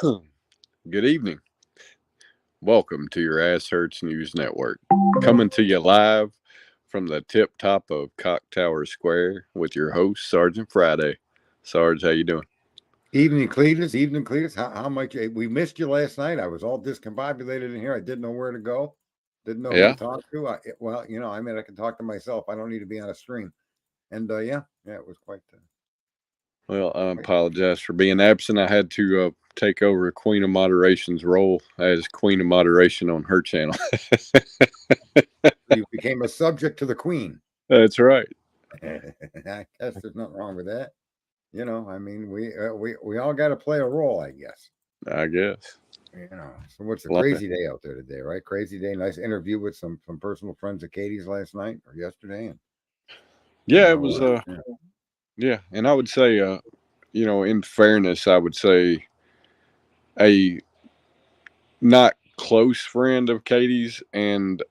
Good evening. Welcome to your Ass Hurts News Network. Coming to you live from the tip top of Cock Tower Square with your host, Sergeant Friday. Sarge, how you doing? Evening, Cletus. Evening, Cletus. How much we missed you last night? I was all discombobulated in here. I didn't know where to go. Didn't know who to Yeah? talk to. I can talk to myself. I don't need to be on a stream. And yeah, it was quite. Well, I Quite apologize for being absent. I had to take over Queen of Moderation's role as Queen of Moderation on her channel. you became a subject to the queen. That's right. I guess there's nothing wrong with that. I mean, we all got to play a role, I guess. I guess. So what's a Well, crazy day out there today, right? Crazy day. Nice interview with some personal friends of Katie's last night or yesterday, and yeah, it was. yeah. Yeah, and I would say, in fairness, I would say a not close friend of Katie's, and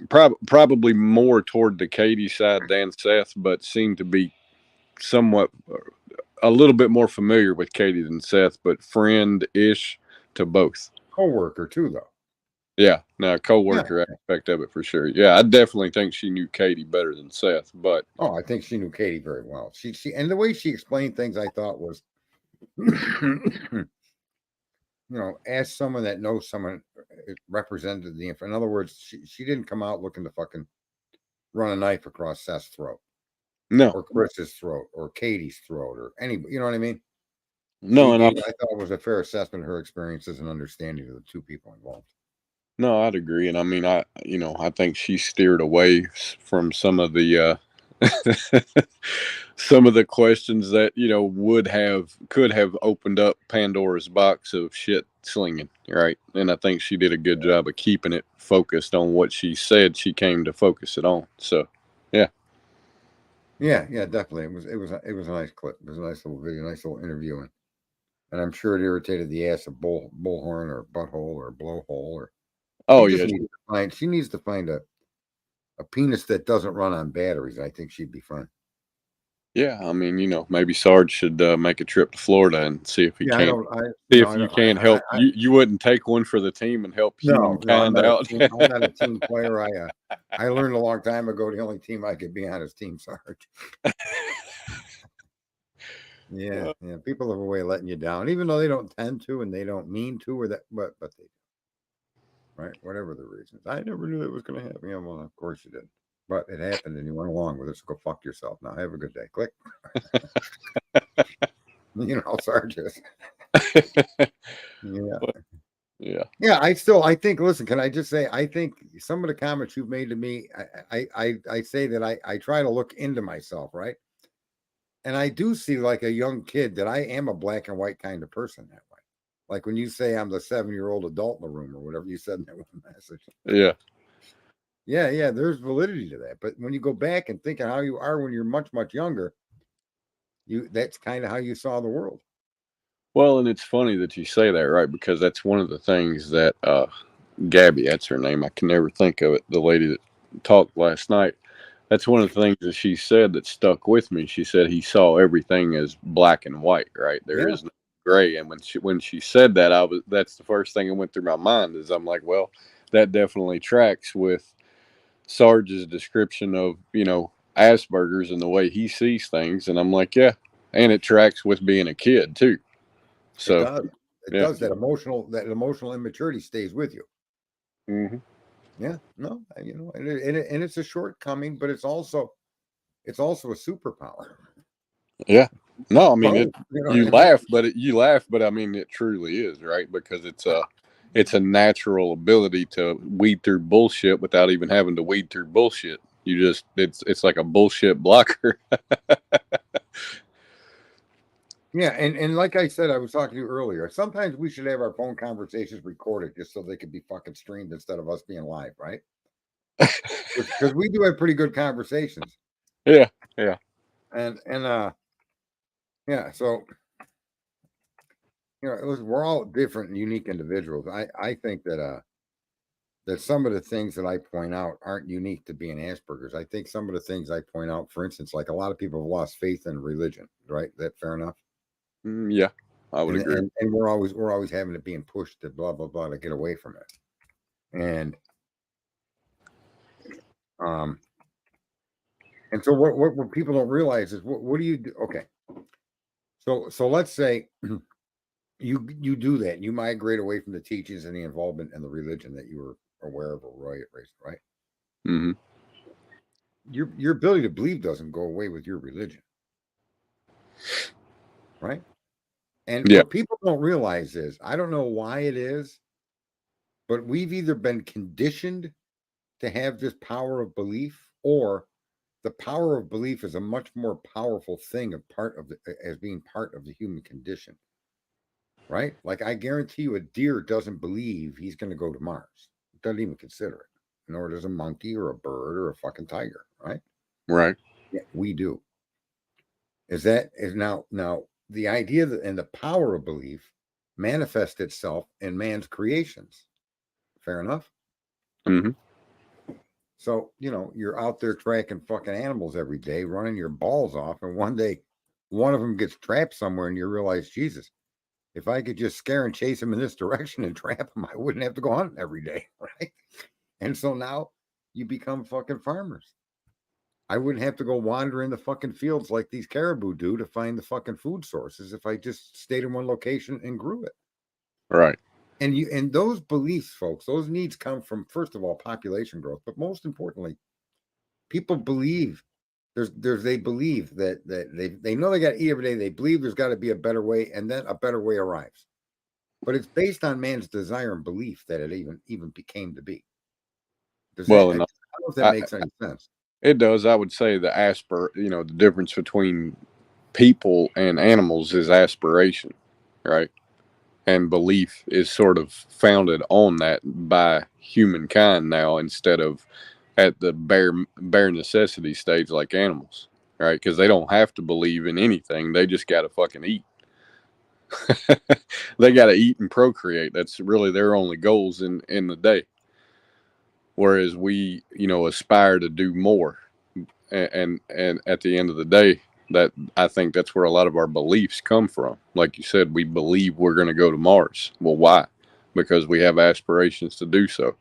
probably more toward the Katie side than Seth, but seemed to be somewhat a little bit more familiar with Katie than Seth, but friend ish to both. Co-worker too, though. Yeah, now Yeah. co-worker aspect of it for sure. Yeah, I definitely think she knew Katie better than Seth, but Oh, I think she knew Katie very well. She and the way she explained things, I thought was, as someone that knows someone represented the. In other words, she didn't come out looking to fucking run a knife across Seth's throat no, or Chris's throat or Katie's throat or anybody. You know what I mean? no, and I thought it was a fair assessment of her experiences and understanding of the two people involved. no, I'd agree, and I mean, I think she steered away from some of the some of the questions that could have opened up Pandora's box of shit slinging, right? And I think she did a good job of keeping it focused on what she said she came to focus it on. So, yeah, Yeah, definitely. It was a nice clip. It was a nice little video, nice little interview, and I'm sure it irritated the ass of bullhorn or butthole or blowhole or oh yeah, she needs to find a penis that doesn't run on batteries. I think she'd be fine. yeah. I mean, maybe Sarge should make a trip to Florida and see if he Yeah, I can. don't. I See no, if I you don't. can help. You wouldn't take one for the team and help No. humankind out. I'm not a team player. I learned a long time ago the only team I could be on is Team Sarge. Yeah. People have a way of letting you down, even though they don't tend to and they don't mean to, or that, but they, right? Whatever the reasons. I never knew that was going to happen. Yeah, well, of course you did, but it happened, and you went along with it. So go fuck yourself. Now have a good day. Click. Sarge is. Yeah. Yeah. Yeah, I think. Listen, can I just say? I think some of the comments you've made to me, I say that I try to look into myself, right? And I do see like a young kid that I am a black and white kind of person that way. Like when you say I'm the 7-year-old adult in the room or whatever you said in that one message. Yeah. Yeah, there's validity to that. But when you go back and think of how you are when you're much, much younger, that's kind of how you saw the world. Well, and it's funny that you say that, right? Because that's one of the things that Gabby, that's her name. I can never think of it. The lady that talked last night. That's one of the things that she said that stuck with me. She said he saw everything as black and white, right? There Yeah. is no gray. And when she said that, that's the first thing that went through my mind is I'm like, well, that definitely tracks with Sarge's description of Asperger's and the way he sees things. And I'm like, yeah, and it tracks with being a kid too. It So does. It yeah. does. That emotional immaturity stays with you. Hmm. Yeah. No, and it's a shortcoming, but it's also a superpower. Yeah. No, I mean Both. it. You know what You I mean? laugh, you laugh, but I mean it truly is right because it's a natural ability to weed through bullshit without even having to weed through bullshit. You just it's like a bullshit blocker. Yeah, and like I said, I was talking to you earlier. Sometimes we should have our phone conversations recorded just so they could be fucking streamed instead of us being live, right? Because we do have pretty good conversations, Yeah, yeah, and yeah. So listen, we're all different and unique individuals. I think that some of the things that I point out aren't unique to being Asperger's. I think some of the things I point out, for instance, like a lot of people have lost faith in religion, right? That fair enough? yeah. I would agree. And we're always having it being pushed to blah blah blah to get away from it. And so what people don't realize is what do you do? Okay, so let's say you do that, you migrate away from the teachings and the involvement and the religion that you were aware of or raised, right? Mm-hmm. Your ability to believe doesn't go away with your religion, right? And Yeah. what people don't realize is, I don't know why it is, but we've either been conditioned to have this power of belief, or the power of belief is a much more powerful thing as being part of the human condition, right? Like, I guarantee you a deer doesn't believe he's going to go to Mars. Doesn't even consider it. Nor does a monkey or a bird or a fucking tiger, right? Right. Yeah, we do. Is now the idea that and the power of belief manifests itself in man's creations. Fair enough. Mm-hmm. So, you're out there tracking fucking animals every day, running your balls off, and one day one of them gets trapped somewhere and you realize, Jesus, if I could just scare and chase him in this direction and trap him, I wouldn't have to go hunting every day, right? And so now you become fucking farmers. I wouldn't have to go wander in the fucking fields like these caribou do to find the fucking food sources if I just stayed in one location and grew it. Right. And those beliefs, folks, those needs come from, first of all, population growth, but most importantly, people believe they believe that they know they got to eat every day. They believe there's got to be a better way, and then a better way arrives. But it's based on man's desire and belief that it even became to be. I don't know if that makes any sense. It does. I would say the difference between people and animals is aspiration, right? And belief is sort of founded on that by humankind now, instead of at the bare necessity stage like animals, right? Because they don't have to believe in anything. They just got to fucking eat. They got to eat and procreate. That's really their only goals in the day. Whereas we, aspire to do more. And at the end of the day, that I think that's where a lot of our beliefs come from. Like you said, we believe we're going to go to Mars. Well, why? Because we have aspirations to do so.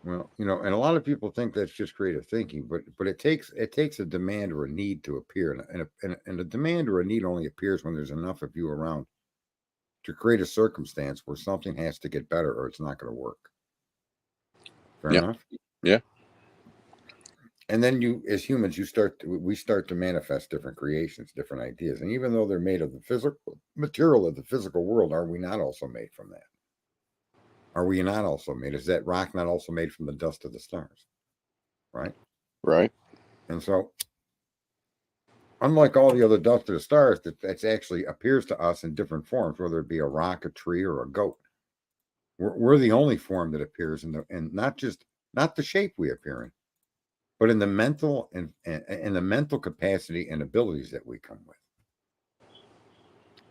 Well, and a lot of people think that's just creative thinking, but it takes a demand or a need to appear, and a demand or a need only appears when there's enough of you around to create a circumstance where something has to get better or it's not going to work. Fair enough? Yeah. And then as humans, we start to manifest different creations, different ideas. And even though they're made of the physical material of the physical world, are we not also made from that? Are we not also made? Is that rock not also made from the dust of the stars? Right? Right. And so, unlike all the other dust of the stars, that's actually appears to us in different forms, whether it be a rock, a tree, or a goat. We're the only form that appears and not the shape we appear in, but in the mental and the mental capacity and abilities that we come with.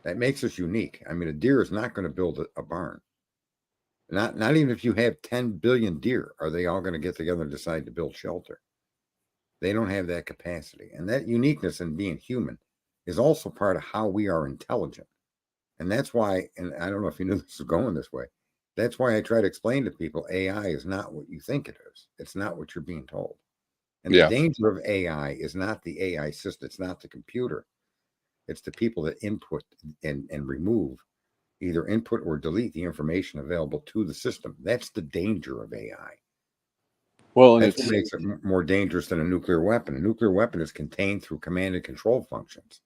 That makes us unique. I mean, a deer is not going to build a barn. Not even if you have 10 billion deer, are they all going to get together and decide to build shelter? They don't have that capacity. And that uniqueness in being human is also part of how we are intelligent. And that's why, and I don't know if you knew this was going this way, that's why I try to explain to people AI is not what you think it is. It's not what you're being told. And the danger of AI is not the AI system. It's not the computer. It's the people that input and remove, either input or delete the information available to the system. That's the danger of AI. Well, and that's what makes it more dangerous than a nuclear weapon. A nuclear weapon is contained through command and control functions,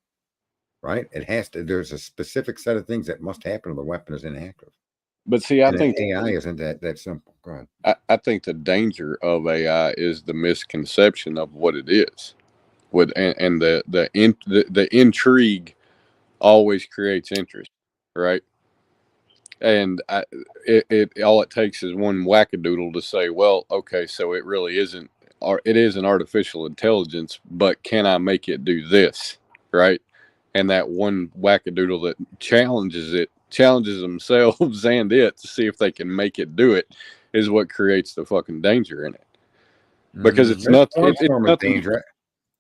right? There's a specific set of things that must happen when the weapon is inactive. But see, I think AI isn't that simple. Go ahead. I think the danger of AI is the misconception of what it is. And the intrigue always creates interest, right? And it all it takes is one wackadoodle to say, well, okay, so it really isn't, or it is an artificial intelligence, but can I make it do this, right? And that one wackadoodle that challenges themselves and it to see if they can make it do it, is what creates the fucking danger in it. Because it's nothing. Form of danger.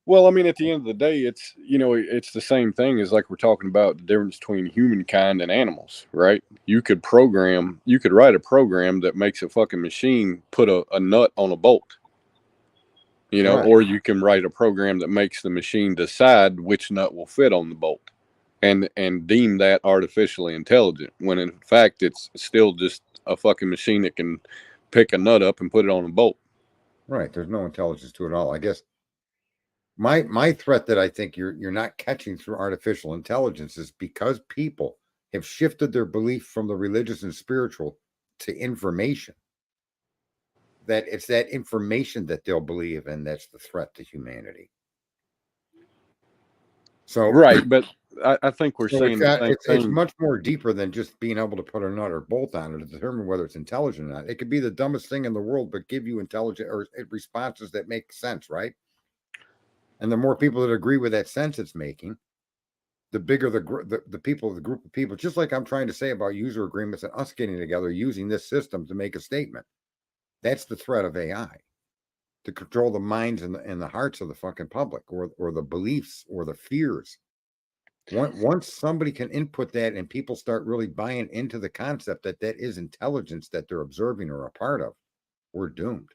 Well, I mean, at the end of the day, it's it's the same thing as like we're talking about the difference between humankind and animals, right? You could write a program that makes a fucking machine put a nut on a bolt, Right. or you can write a program that makes the machine decide which nut will fit on the bolt, and deem that artificially intelligent. When in fact, it's still just a fucking machine that can pick a nut up and put it on a bolt. Right. There's no intelligence to it all. I guess my threat that I think you're not catching through artificial intelligence is because people have shifted their belief from the religious and spiritual to information. That it's that information that they'll believe in that's the threat to humanity. So Right, but I think we're so saying the same it's thing. much more deeper than just being able to put a nut or bolt on it to determine whether it's intelligent or not. It could be the dumbest thing in the world, but give you intelligent or responses that make sense, right? And the more people that agree with that sense it's making, the bigger the people, the group of people. Just like I'm trying to say about user agreements and us getting together using this system to make a statement. That's the threat of AI to control the minds and the hearts of the fucking public, or the beliefs or the fears. Once somebody can input that and people start really buying into the concept that that is intelligence that they're observing or a part of, we're doomed.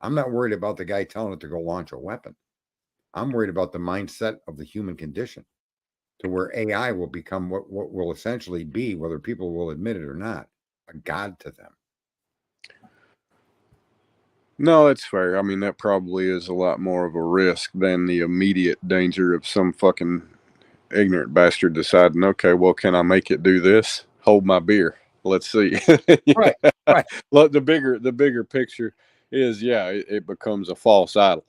I'm not worried about the guy telling it to go launch a weapon. I'm worried about the mindset of the human condition to where AI will become what will essentially be, whether people will admit it or not, a god to them. No, it's fair. I mean, that probably is a lot more of a risk than the immediate danger of some fucking ignorant bastard deciding, okay, well, can I make it do this? Hold my beer. Let's see. Right, right. Look, the bigger picture is, yeah, it becomes a false idol.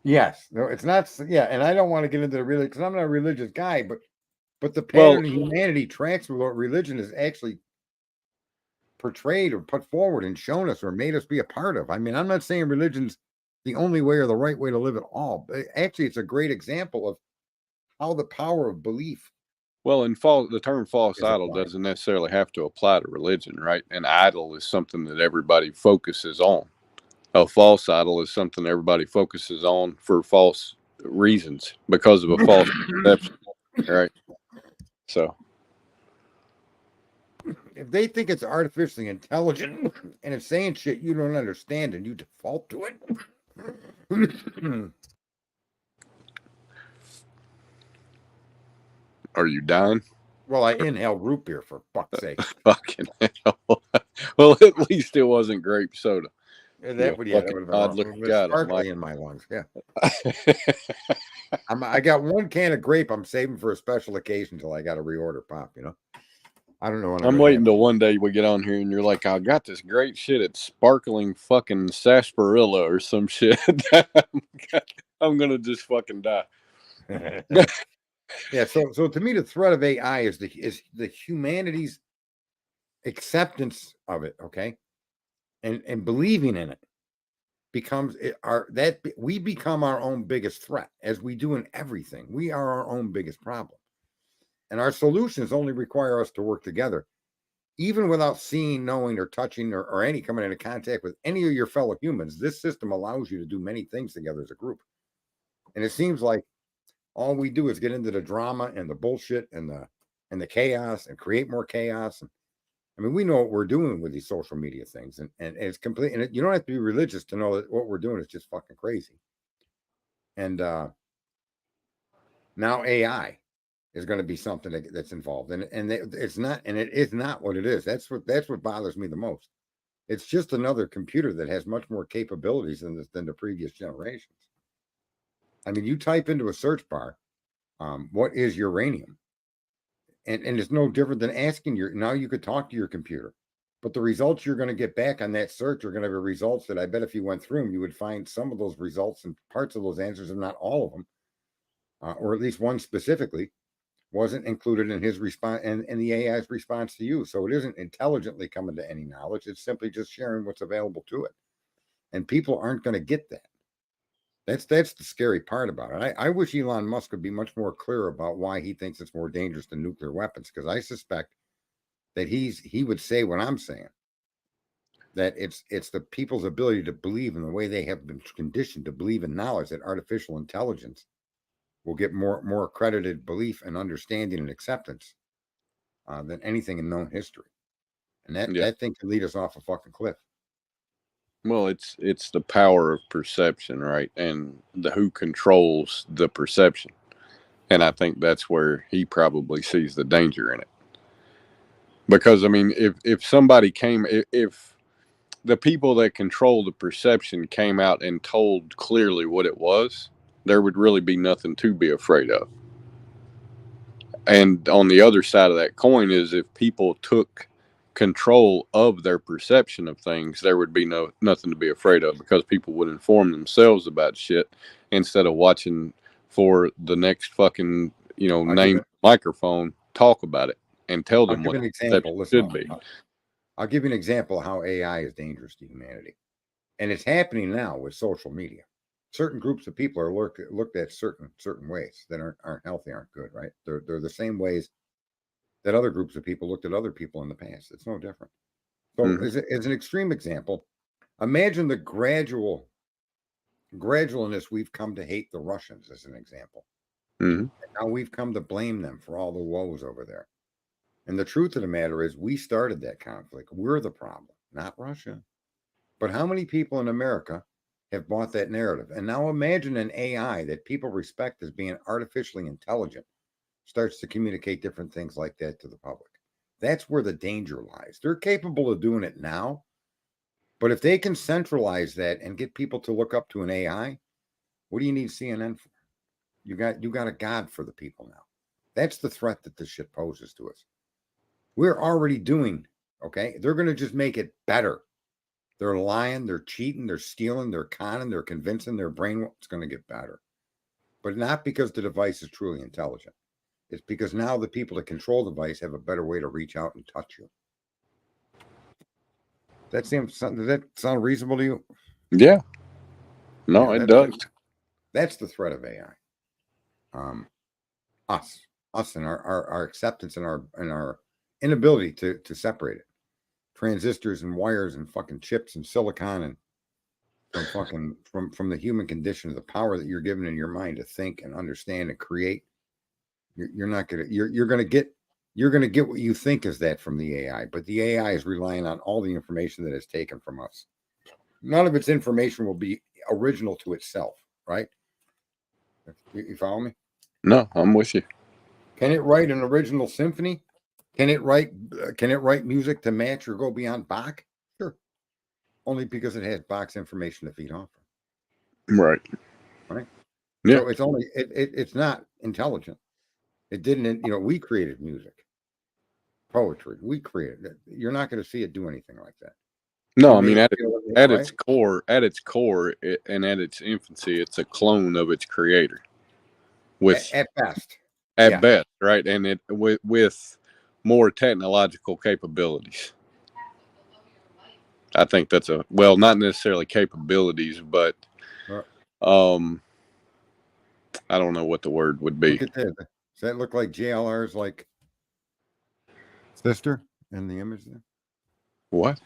Yes. No, it's not. Yeah. And I don't want to get into the religion because I'm not a religious guy, but the Well, pattern of humanity tracks with what religion is actually portrayed or put forward and shown us or made us be a part of. I mean, I'm not saying religion's the only way or the right way to live at all, but actually, it's a great example of how the power of belief and the term false is idol applied. doesn't necessarily have to apply to religion, right? An idol is something that everybody focuses on. A false idol is something everybody focuses on for false reasons because of a false perception, right? So, If they think it's artificially intelligent and it's saying shit you don't understand and you default to it, are you dying? well, I inhale root beer for fuck's sake. Fucking hell. Well, at least it wasn't grape soda. That would, yeah, that Fucking would have been odd awesome. looking It was guy, sparkly Mike. in my lungs. Yeah. I got one can of grape I'm saving for a special occasion till I got to reorder pop. I don't know when I'm I'm going to waiting have till one day we get on here and you're like, I got this great shit. It's sparkling fucking sarsaparilla or some shit. I'm gonna just fucking die. it. Yeah, so to me, the threat of AI is the humanity's acceptance of it, okay, and believing in it becomes we become our own biggest threat, as we do in everything. We are our own biggest problem, and our solutions only require us to work together, even without seeing, knowing, or touching, or any coming into contact with any of your fellow humans. This system allows you to do many things together as a group, and it seems like all we do is get into the drama and the bullshit and the chaos and create more chaos. And I mean, we know what we're doing with these social media things, and it's complete. And you don't have to be religious to know that what we're doing is just fucking crazy. And now AI is going to be something that's involved, and it's not, and it is not what it is. That's what bothers me the most. It's just another computer that has much more capabilities than the previous generations. I mean, you type into a search bar, what is uranium? And it's no different than asking now you could talk to your computer, but the results you're going to get back on that search are going to be results that I bet if you went through them, you would find some of those results and parts of those answers, and not all of them, or at least one specifically, wasn't included in his response and the AI's response to you. So it isn't intelligently coming to any knowledge. It's simply just sharing what's available to it. And people aren't going to get that. That's the scary part about it. I wish Elon Musk would be much more clear about why he thinks it's more dangerous than nuclear weapons, because I suspect that he would say what I'm saying. that it's the people's ability to believe in the way they have been conditioned to believe in knowledge that artificial intelligence will get more accredited belief and understanding and acceptance than anything in known history. And Yeah. that thing can lead us off a fucking cliff. Well, it's the power of perception, right? And the who controls the perception. And I think that's where he probably sees the danger in it. Because I mean, if somebody came, if the people that control the perception came out and told clearly what it was, there would really be nothing to be afraid of. And on the other side of that coin is if people took control of their perception of things, there would be nothing to be afraid of because people would inform themselves about shit instead of watching for the next fucking name microphone talk about it and tell I'll them give what an it example. Listen, should be. I'll give you an example of how AI is dangerous to humanity. And it's happening now with social media. Certain groups of people are looked at certain ways that aren't healthy, aren't good, right? They're the same ways that other groups of people looked at other people in the past. It's no different. So, Mm-hmm. as an extreme example, imagine the gradualness we've come to hate the Russians, as an example. Mm-hmm. Now we've come to blame them for all the woes over there. And the truth of the matter is, we started that conflict. We're the problem, not Russia. But how many people in America have bought that narrative? And now imagine an AI that people respect as being artificially intelligent starts to communicate different things like that to the public. That's where the danger lies. They're capable of doing it now, but if they can centralize that and get people to look up to an AI, what do you need CNN for? You got a God for the people now. That's the threat that this shit poses to us. We're already doing, okay? They're going to just make it better. They're lying, they're cheating, they're stealing, they're conning, they're convincing their brain it's going to get better. But not because the device is truly intelligent. It's because now the people that control the device have a better way to reach out and touch you. Does that sound reasonable to you? Yeah. No, Yeah, it does. that's the threat of AI. Us and our acceptance and our inability to separate it. Transistors and wires and fucking chips and silicon and from the human condition to the power that you're given in your mind to think and understand and create. You're not gonna you're gonna get what you think is that from the AI, but the AI is relying on all the information that is taken from us. None of its information will be original to itself, right? You follow me? No, I'm with you. Can it write an original symphony? Can it write music to match or go beyond Bach? Sure. Only because it has Bach's information to feed off of. Right. Right. Yeah. So it's not intelligent. It didn't, we created music, poetry. We created it. You're not going to see it do anything like that. No, It I mean may at right? its core, and at its infancy, it's a clone of its creator. At best. At Yeah. best, right? And it with more technological capabilities. I think that's not necessarily capabilities, but I don't know what the word would be. Look at that. Does that look like JLR's like sister in the image there? What?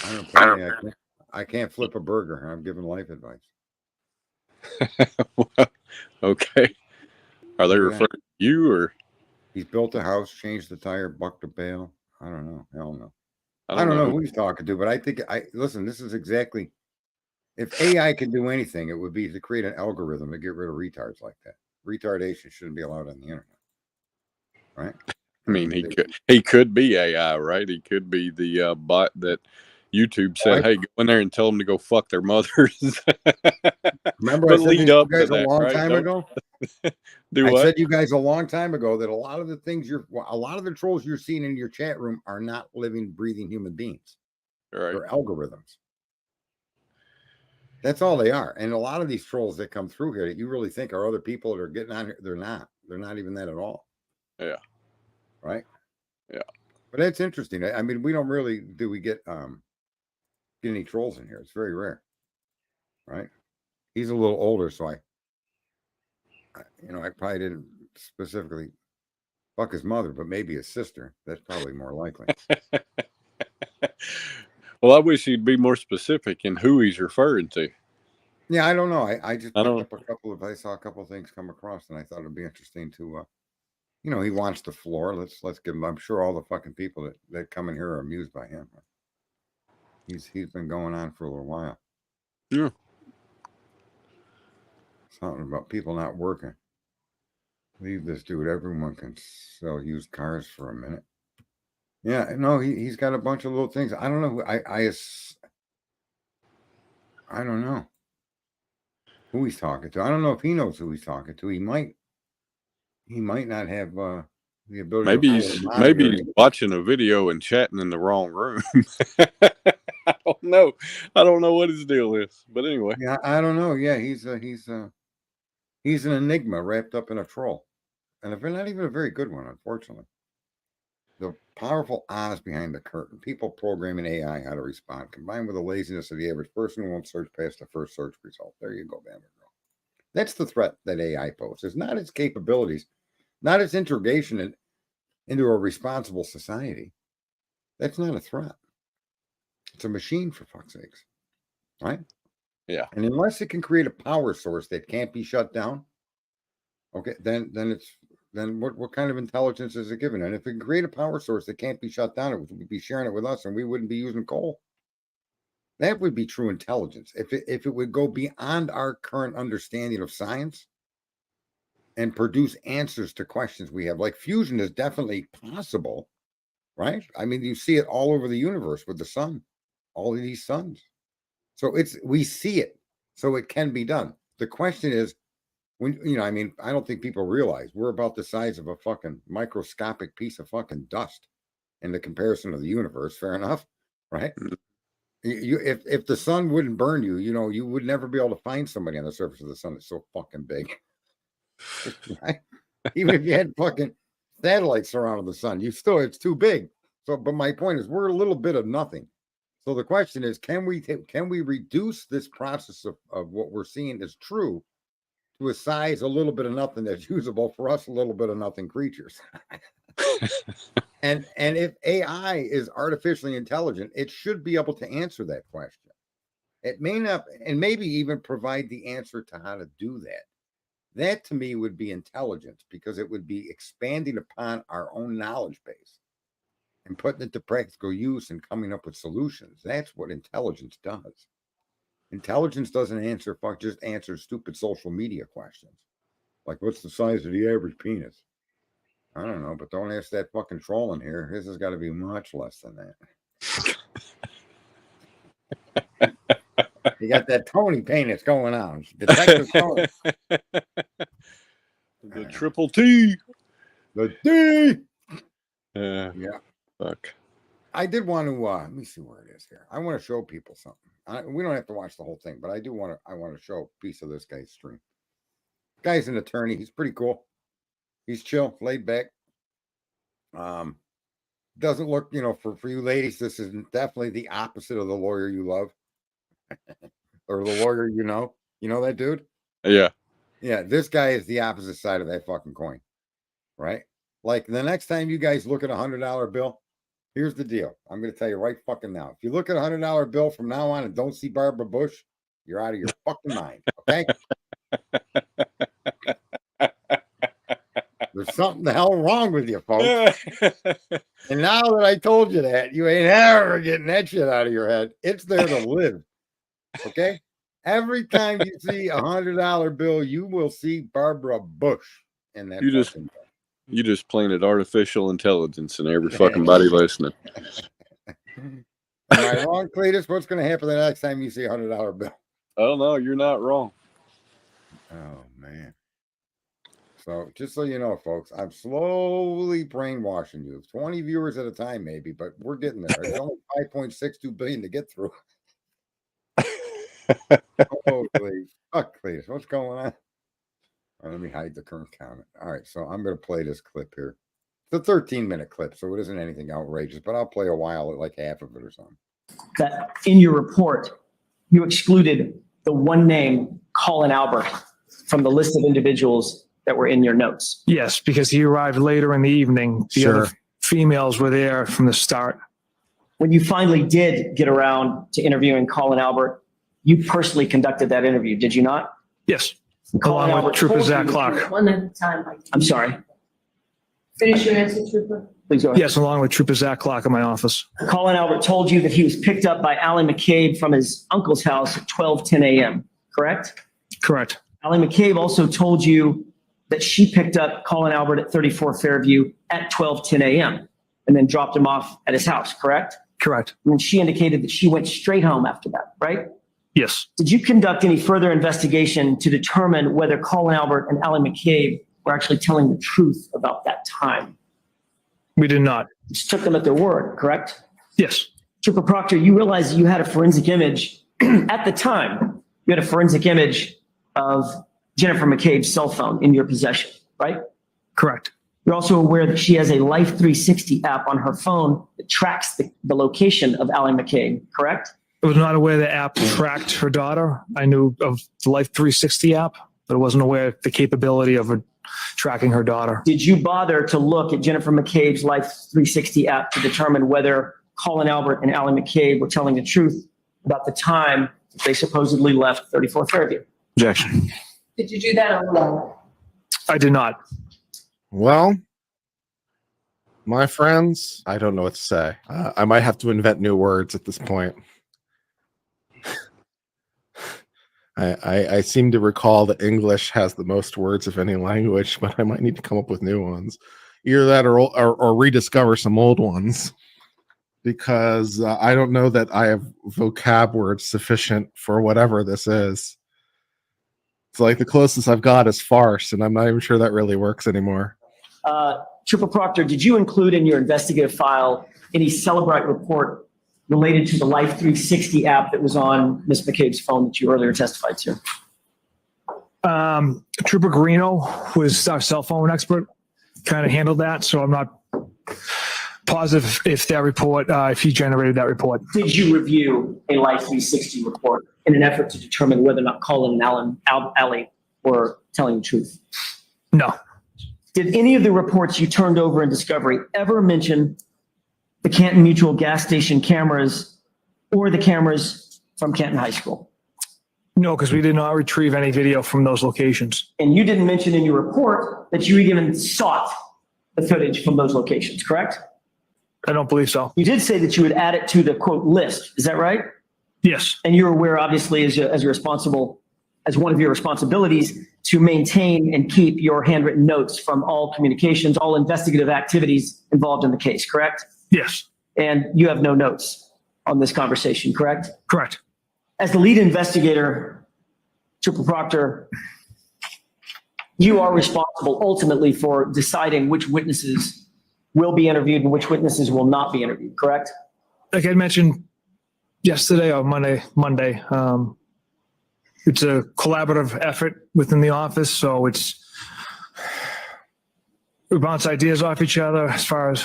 I don't know. Apparently I can't flip a burger. I'm giving life advice. Okay. Are they Look at referring that. to you or? He's built a house, changed the tire, bucked a bale. I don't know. Hell no. I I don't don't know know who. who he's talking to, but I think listen, this is exactly, if AI could do anything, it would be to create an algorithm to get rid of retards like that. Retardation shouldn't be allowed on the internet. Right? I mean, he could be AI, right? He could be the bot that YouTube said, "Hey, go in there and tell them to go fuck their mothers." Remember, I But said lead this to you up to guys a that, long right? time ago. Do I what? said you guys a long time ago that a lot of the things a lot of the trolls you're seeing in your chat room are not living, breathing human beings. Right. They're algorithms. That's all they are. And a lot of these trolls that come through here that you really think are other people that are getting on here, they're not. They're not even that at all. Yeah. Right. Yeah. But that's interesting. I mean, we don't really get any trolls in here. It's very rare. Right. He's a little older, so I probably didn't specifically fuck his mother, but maybe his sister. That's probably more likely. Well, I wish he'd be more specific in who he's referring to. Yeah, I don't know. I just I picked don't. up I saw a couple of things come across, and I thought it'd be interesting to, he wants the floor. Let's give him. I'm sure all the fucking people that come in here are amused by him. He's been going on for a little while. Yeah. Something about people not working. Leave this dude. Everyone can sell used cars for a minute. Yeah, no, he's got a bunch of little things. I don't know. I don't know who he's talking to. I don't know if he knows who he's talking to. He might not have the ability. Maybe he's watching a video and chatting in the wrong room. I don't know. I don't know what his deal is. But anyway. Yeah, I don't know. Yeah, he's an enigma wrapped up in a troll, and if not even a very good one, unfortunately. The powerful Oz behind the curtain, people programming AI how to respond, combined with the laziness of the average person who won't search past the first search result. There you go, Bama Girl. That's the threat that AI poses, not its capabilities, not its integration into a responsible society. That's not a threat. It's a machine, for fuck's sakes. Right? Yeah. And unless it can create a power source that can't be shut down, okay, then what kind of intelligence is it given? And if it can create a power source that can't be shut down, it would be sharing it with us, and we wouldn't be using coal. That would be true intelligence. If it would go beyond our current understanding of science and produce answers to questions we have, like fusion is definitely possible, right? I mean, you see it all over the universe with the sun, all of these suns. So we see it, so it can be done. The question is, I don't think people realize we're about the size of a fucking microscopic piece of fucking dust in the comparison of the universe. Fair enough, right? If the sun wouldn't burn you, you would never be able to find somebody on the surface of the sun that's so fucking big. Right? Even if you had fucking satellites surrounding the sun, it's too big. So, but my point is, we're a little bit of nothing. So the question is, can we reduce this process of what we're seeing as true to a size a little bit of nothing that's usable for us, a little bit of nothing creatures? and if AI is artificially intelligent, it should be able to answer that question. It may not, and maybe even provide the answer to how to do that. That to me would be intelligence, because it would be expanding upon our own knowledge base and putting it to practical use and coming up with solutions. That's what intelligence does. Intelligence doesn't just answer stupid social media questions. Like, what's the size of the average penis? I don't know, but don't ask that fucking troll in here. His has got to be much less than that. You got that Tony penis going on. Detective Tony. The triple T. The D. Yeah. Fuck. I did want to, let me see where it is here. I want to show people something. We don't have to watch the whole thing, but I want to show a piece of this guy's stream. Guy's an attorney. He's pretty cool. He's chill, laid back. Doesn't look, for you ladies, this is definitely the opposite of the lawyer you love. Or the lawyer you know that dude? Yeah. Yeah, this guy is the opposite side of that fucking coin, right? Like, the next time you guys look at a $100 bill, here's the deal. I'm going to tell you right fucking now. If you look at a $100 bill from now on and don't see Barbara Bush, you're out of your fucking mind, okay? There's something the hell wrong with you, folks. And now that I told you that, you ain't ever getting that shit out of your head. It's there to live, okay? Every time you see a $100 bill, you will see Barbara Bush in that. You just planted artificial intelligence in every fucking body listening. Am I wrong, Cletus? What's going to happen the next time you see a $100 bill? Oh no, you're not wrong. Oh man. So just so you know, folks, I'm slowly brainwashing you. 20 viewers at a time, maybe, but we're getting there. It's only 5.62 billion to get through. Holy fuck, Cletus. What's going on? Let me hide the current comment. All right, so I'm going to play this clip here. It's a 13-minute clip, so it isn't anything outrageous, but I'll play a while, like half of it or something. That in your report, you excluded the one name, Colin Albert, from the list of individuals that were in your notes. Yes, because he arrived later in the evening. The other females were there from the start. when you finally did get around to interviewing Colin Albert, you personally conducted that interview, did you not? Yes. Colin Along with Trooper told Zach you- Clark. One at a time. I'm sorry. Finish your answer, Trooper. Please go ahead. Yes, along with Trooper Zach Clark in my office. Colin Albert told you that he was picked up by Allie McCabe from his uncle's house at 12:10 a.m., correct? Correct. Allie McCabe also told you that she picked up Colin Albert at 34 Fairview at 12:10 a.m. and then dropped him off at his house, correct? Correct. And she indicated that she went straight home after that, right? Yes. Did you conduct any further investigation to determine whether Colin Albert and Allie McCabe were actually telling the truth about that time? We did not. You just took them at their word, correct? Yes. Trooper Proctor, you realize you had a forensic image at the time. You had a forensic image of Jennifer McCabe's cell phone in your possession, right? Correct. You're also aware that she has a Life 360 app on her phone that tracks the location of Allie McCabe, correct? I was not aware the app tracked her daughter. I knew of the Life 360 app, but I wasn't aware of the capability of tracking her daughter. Did you bother to look at Jennifer McCabe's Life 360 app to determine whether Colin Albert and Allie McCabe were telling the truth about the time they supposedly left 34 Fairview? Objection. Did you do that alone? I did not. Well, my friends, I don't know what to say. I might have to invent new words at this point. I seem to recall that English has the most words of any language, but I might need to come up with new ones. Either that or rediscover some old ones, because I don't know that I have vocab words sufficient for whatever this is. It's like the closest I've got is farce, and I'm not even sure that really works anymore. Trooper Proctor, did you include in your investigative file any Celebrite report related to the Life 360 app that was on Ms. McCabe's phone that you earlier testified to? Trooper Garino was our cell phone expert, kind of handled that, so I'm not positive if that report, if he generated that report. Did you review a Life 360 report in an effort to determine whether or not Colin and Allie were telling the truth? No. Did any of the reports you turned over in discovery ever mention the Canton Mutual gas station cameras or the cameras from Canton High School? No, because we did not retrieve any video from those locations. And you didn't mention in your report that you even sought the footage from those locations, correct? I don't believe so. You did say that you would add it to the quote list. Is that right? Yes. And you're aware, obviously, as one of your responsibilities to maintain and keep your handwritten notes from all communications, all investigative activities involved in the case, correct? Yes. And you have no notes on this conversation, correct? Correct. As the lead investigator, Trooper Proctor, you are responsible ultimately for deciding which witnesses will be interviewed and which witnesses will not be interviewed, correct? Like I mentioned yesterday or Monday, it's a collaborative effort within the office, so we bounce ideas off each other as far as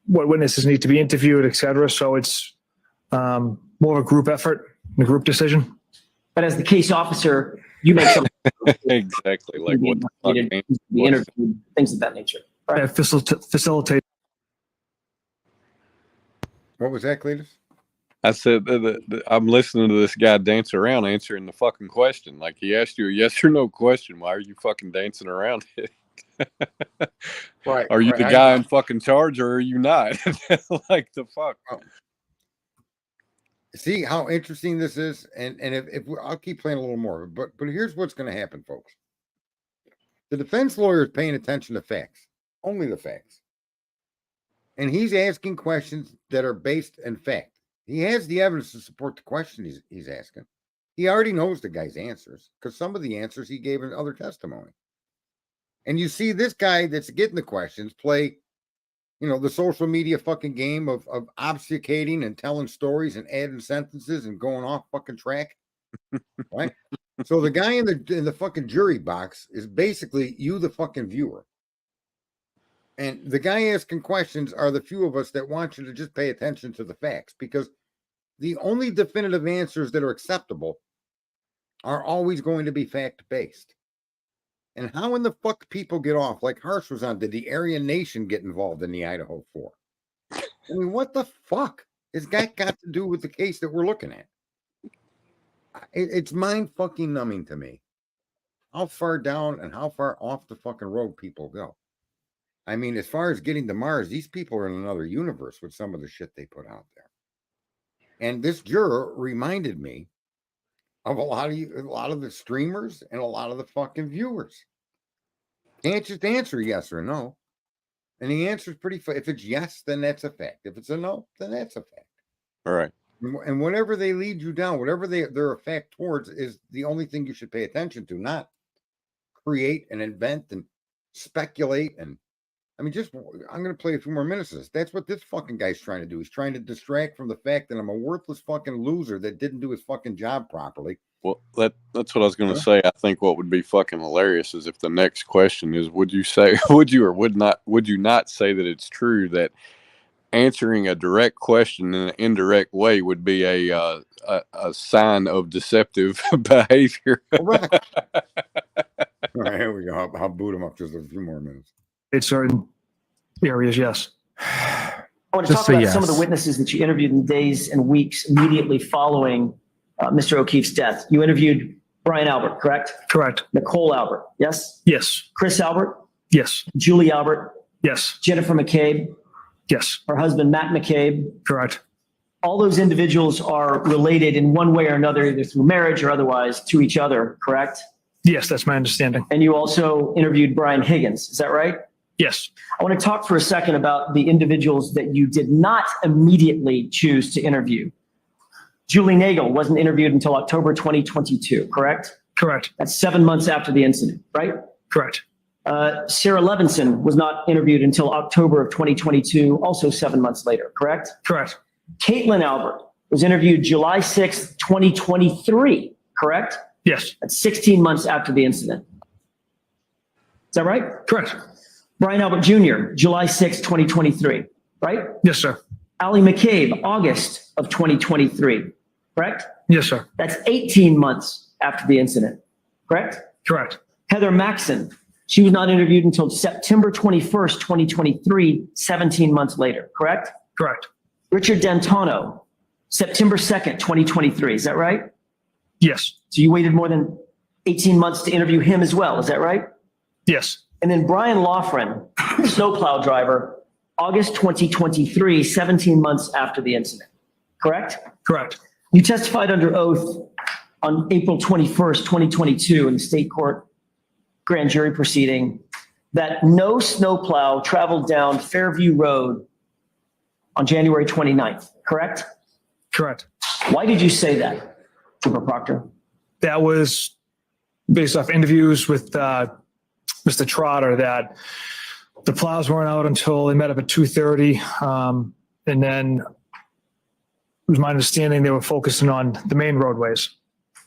what witnesses need to be interviewed, et cetera. So it's more of a group effort, a group decision. But as the case officer, you make some Exactly. Like what the fuck, man? be interviewed, things of that nature. I facilitate. What was that, Cletus? I said I'm listening to this guy dance around answering the fucking question. Like he asked you a yes or no question. Why are you fucking dancing around it? Right. Are you the guy in fucking charge or are you not? Like the fuck. See how interesting this is, and if I'll keep playing a little more, but here's what's going to happen, folks. The defense lawyer is paying attention to facts, only the facts, and he's asking questions that are based in fact. He has the evidence to support the question he's asking. He already knows the guy's answers because some of the answers he gave in other testimony. And you see this guy that's getting the questions play, the social media fucking game of obfuscating and telling stories and adding sentences and going off fucking track. Right? So the guy in the fucking jury box is basically you, the fucking viewer. And the guy asking questions are the few of us that want you to just pay attention to the facts, because the only definitive answers that are acceptable are always going to be fact-based. And how in the fuck people get off? Like Harsh was on, did the Aryan Nation get involved in the Idaho 4? I mean, what the fuck has that got to do with the case that we're looking at? It's mind fucking numbing to me how far down and how far off the fucking road people go. I mean, as far as getting to Mars, these people are in another universe with some of the shit they put out there. And this juror reminded me of a lot of the streamers and a lot of the fucking viewers. Can't just answer yes or no. And the answer is pretty. If it's yes, then that's a fact. If it's a no, then that's a fact. All right. And whatever they lead you down, whatever they're a fact towards, is the only thing you should pay attention to, not create and invent and speculate. And I mean, I'm going to play a few more minutes of this. That's what this fucking guy's trying to do. He's trying to distract from the fact that I'm a worthless fucking loser that didn't do his fucking job properly. Well, that's what I was going to say. I think what would be fucking hilarious is if the next question is, would you not say that it's true that answering a direct question in an indirect way would be a sign of deceptive behavior? Correct. All right, here we go. I'll boot him up just a few more minutes. In certain areas, yes. I want to Just talk say about some of the yes. witnesses that you interviewed in the days and weeks immediately following Mr. O'Keefe's death. You interviewed Brian Albert, correct? Correct. Nicole Albert, yes? Yes. Chris Albert, Yes. Julie Albert, Yes. Jennifer McCabe, Yes. her husband Matt McCabe. Correct. All those individuals are related in one way or another, either through marriage or otherwise, to each other, correct? Yes, that's my understanding. And you also interviewed Brian Higgins, is that right? Yes. I want to talk for a second about the individuals that you did not immediately choose to interview. Julie Nagel wasn't interviewed until October 2022, correct? Correct. That's 7 months after the incident, right? Correct. Sarah Levinson was not interviewed until October of 2022, also 7 months later, correct? Correct. Caitlin Albert was interviewed July 6th, 2023, correct? Yes. That's 16 months after the incident. Is that right? Correct. Brian Albert Jr., July 6th, 2023, right? Yes, sir. Ali McCabe, August of 2023, correct? Yes, sir. That's 18 months after the incident, correct? Correct. Heather Maxson, she was not interviewed until September 21st, 2023, 17 months later, correct? Correct. Richard D'Antano, September 2nd, 2023, is that right? Yes. So you waited more than 18 months to interview him as well, is that right? Yes. And then Brian Loughran, snowplow driver, August 2023, 17 months after the incident, correct? Correct. You testified under oath on April 21st, 2022 in the state court grand jury proceeding that no snowplow traveled down Fairview Road on January 29th, correct? Correct. Why did you say that, Trooper Proctor? That was based off interviews with Mr. Trotter that the plows weren't out until they met up at 2:30. And then it was my understanding they were focusing on the main roadways.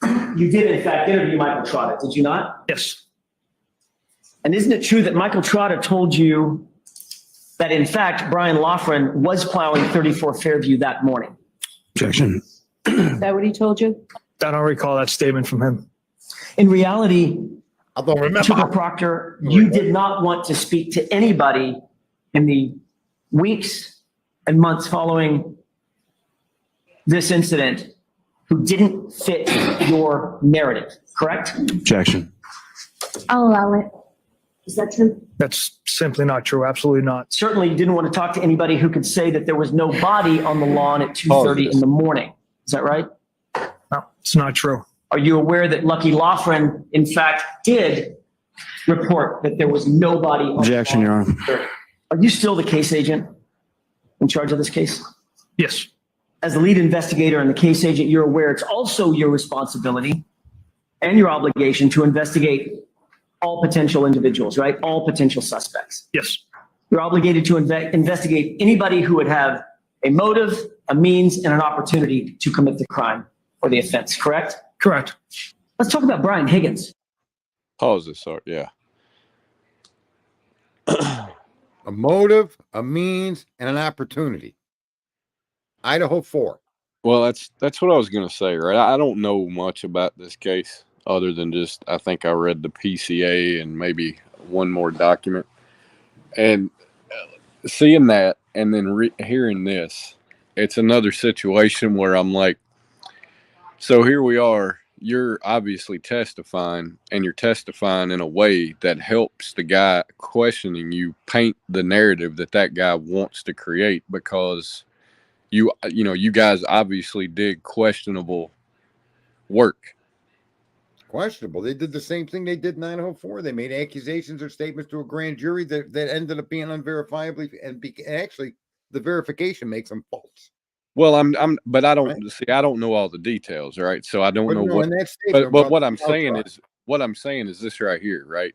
You did, in fact, interview Michael Trotter, did you not? Yes. And isn't it true that Michael Trotter told you that, in fact, Brian Loughran was plowing 34 Fairview that morning? Objection. Is that what he told you? I don't recall that statement from him. In reality, I don't remember. Trooper Proctor, you did not want to speak to anybody in the weeks and months following this incident who didn't fit your narrative, correct? Objection. I'll allow it. Is that true? That's simply not true. Absolutely not. Certainly you didn't want to talk to anybody who could say that there was no body on the lawn at 2:30 in the morning. Is that right? No, it's not true. Are you aware that Lucky Loughran, in fact, did report that there was nobody on Objection, the Your lawn? Honor. Are you still the case agent in charge of this case? Yes. As the lead investigator and the case agent, you're aware it's also your responsibility and your obligation to investigate all potential individuals, right? All potential suspects. Yes. You're obligated to investigate anybody who would have a motive, a means, and an opportunity to commit the crime or the offense, correct? Correct. Let's talk about Brian Higgins. Pause this. Sorry. Yeah. A motive, a means, and an opportunity. Idaho 4. Well, that's what I was going to say, right? I don't know much about this case other than just I think I read the PCA and maybe one more document. And seeing that and then hearing this, it's another situation where I'm like, so here we are. You're obviously testifying, and you're testifying in a way that helps the guy questioning you paint the narrative that that guy wants to create, because you guys obviously did questionable work. Questionable. They did the same thing they did in Idaho 4. They made accusations or statements to a grand jury that ended up being unverifiably, and actually the verification makes them false. Well, but I Right. don't see. I don't know all the details, right? So I don't But know no, what. in that But statement, well, what I'm saying is this right here, right?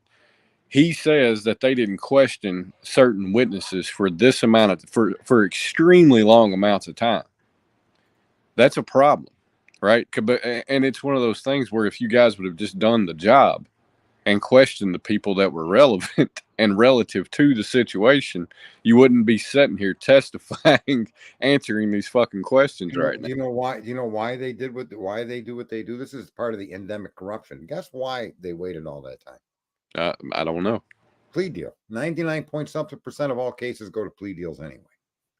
He says that they didn't question certain witnesses for this amount of for extremely long amounts of time. That's a problem, right? And it's one of those things where if you guys would have just done the job and questioned the people that were relevant and relative to the situation, you wouldn't be sitting here testifying, answering these fucking questions right now. Do you know why? Do you know why they did why they do what they do? This is part of the endemic corruption. Guess why they waited all that time? I don't know. Plea deal. 99 point something percent of all cases go to plea deals anyway.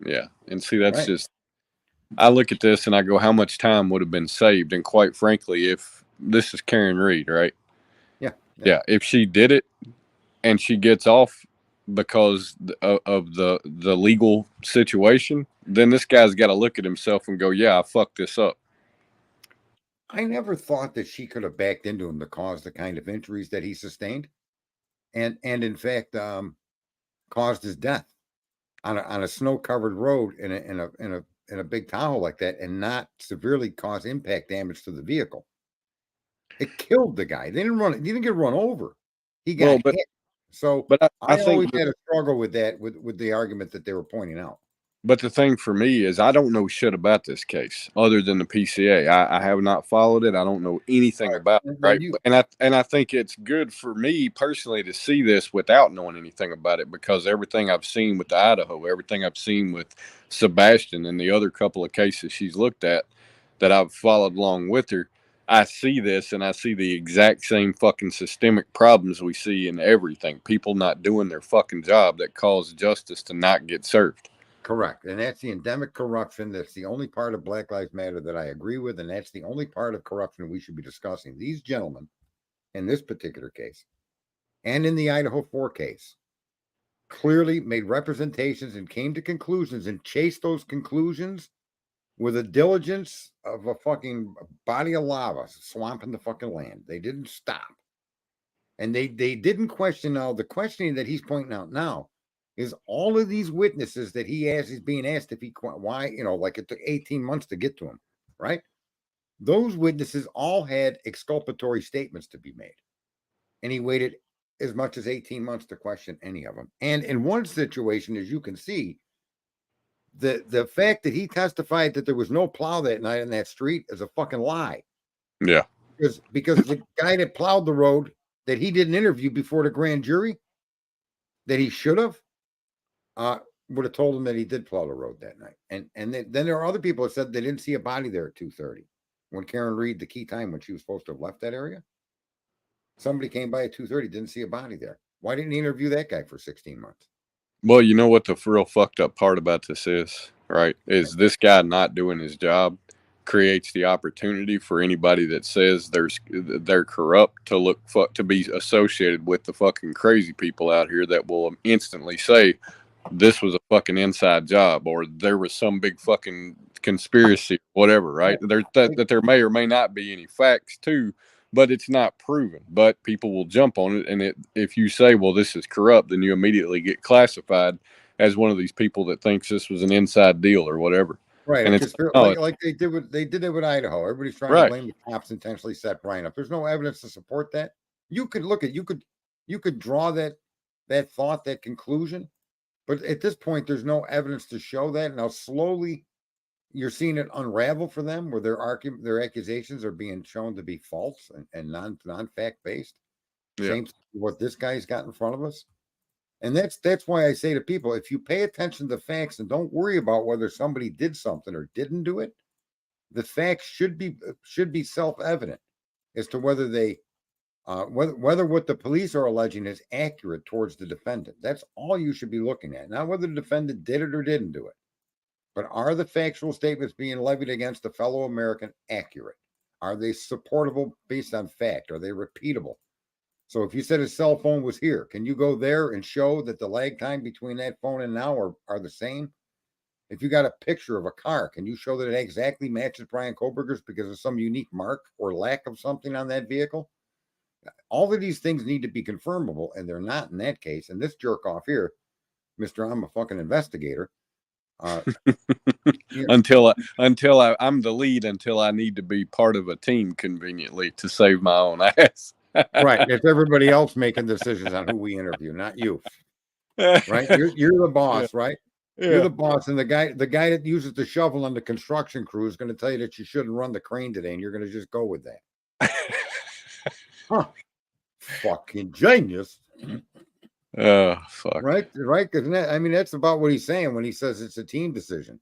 Yeah, and see, that's Right. just. I look at this and I go, how much time would have been saved? And quite frankly, if this is Karen Reed, right? Yeah. If she did it and she gets off because of the legal situation, then this guy's got to look at himself and go, yeah, I fucked this up. I never thought that she could have backed into him to cause the kind of injuries that he sustained, and in fact, caused his death on a snow covered road in a big Tahoe like that, and not severely cause impact damage to the vehicle. It killed the guy. They didn't run. He didn't get run over. He got hit. So, but I I think always had a struggle with that, with the argument that they were pointing out. But the thing for me is I don't know shit about this case other than the PCA. I have not followed it. I don't know anything about it, right? And I think it's good for me personally to see this without knowing anything about it, because everything I've seen with Idaho, everything I've seen with Sebastian and the other couple of cases she's looked at that I've followed along with her, I see this and I see the exact same fucking systemic problems we see in everything. People not doing their fucking job that cause justice to not get served. Correct. And that's the endemic corruption. That's the only part of Black Lives Matter that I agree with. And that's the only part of corruption we should be discussing. These gentlemen, in this particular case, and in the Idaho 4 case, clearly made representations and came to conclusions and chased those conclusions with a diligence of a fucking body of lava swamping the fucking land. They didn't stop. And they didn't question. Now, the questioning that he's pointing out now is all of these witnesses that he's being asked if why, like it took 18 months to get to him, right? Those witnesses all had exculpatory statements to be made. And he waited as much as 18 months to question any of them. And in one situation, as you can see, the fact that he testified that there was no plow that night in that street is a fucking lie. Yeah. Because the guy that plowed the road that he didn't interview before the grand jury, that he should have, would have told him that he did plow the road that night. And then there are other people that said they didn't see a body there at 2:30 when Karen Reed, the key time when she was supposed to have left that area. Somebody came by at 2:30, didn't see a body there. Why didn't he interview that guy for 16 months? Well, you know what the real fucked up part about this is, right? Is this guy not doing his job creates the opportunity for anybody that says they're corrupt to be associated with the fucking crazy people out here that will instantly say this was a fucking inside job or there was some big fucking conspiracy, whatever, right? That there may or may not be any facts to, but it's not proven. But people will jump on it, and if you say, well, this is corrupt, then you immediately get classified as one of these people that thinks this was an inside deal or whatever. Right. And it's like they did it with Idaho. Everybody's trying to blame the cops intentionally set Brian up. There's no evidence to support that. You could you could draw that thought, that conclusion, but at this point, there's no evidence to show that. Now, slowly, you're seeing it unravel for them, where their accusations are being shown to be false and non-fact based. Yeah. Same what this guy's got in front of us. And that's why I say to people, if you pay attention to the facts and don't worry about whether somebody did something or didn't do it, the facts should be self-evident as to whether they whether what the police are alleging is accurate towards the defendant. That's all you should be looking at. Not whether the defendant did it or didn't do it, but are the factual statements being levied against a fellow American accurate? Are they supportable based on fact? Are they repeatable? So if you said his cell phone was here, can you go there and show that the lag time between that phone and now are the same? If you got a picture of a car, can you show that it exactly matches Brian Koberger's because of some unique mark or lack of something on that vehicle? All of these things need to be confirmable, and they're not in that case. And this jerk off here, Mr. I'm a fucking investigator. Until I'm the lead until I need to be part of a team conveniently to save my own ass. Right. It's everybody else making decisions on who we interview, not you. Right. You're the boss, right? You're the boss, and the guy that uses the shovel on the construction crew is going to tell you that you shouldn't run the crane today, and you're going to just go with that. Huh. Fucking genius. Oh, fuck. Right. Because I mean, that's about what he's saying when he says it's a team decision.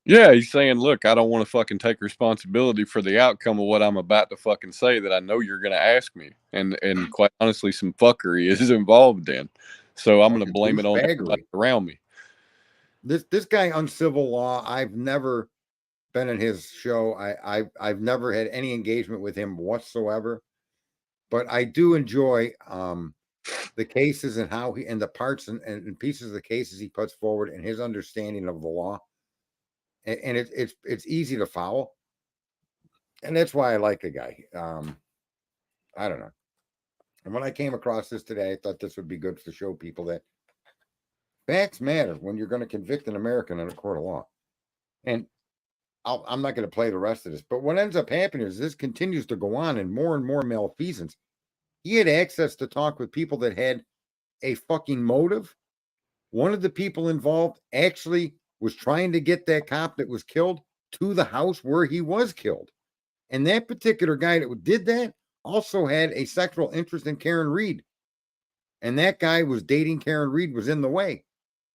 Yeah, he's saying, look, I don't want to fucking take responsibility for the outcome of what I'm about to fucking say that I know you're going to ask me. And quite honestly, some fuckery is involved in. So I'm going to blame it on everybody around me. This guy on civil law, I've never been in his show. I've never had any engagement with him whatsoever. But I do enjoy the cases and how he and the parts and pieces of the cases he puts forward and his understanding of the law. And it's easy to follow. And that's why I like the guy. I don't know. And when I came across this today, I thought this would be good to show people that facts matter when you're going to convict an American in a court of law. And I'm not going to play the rest of this, but what ends up happening is this continues to go on and more malfeasance. He had access to talk with people that had a fucking motive. One of the people involved actually was trying to get that cop that was killed to the house where he was killed. And that particular guy that did that also had a sexual interest in Karen Reed. And that guy was dating Karen Reed, was in the way.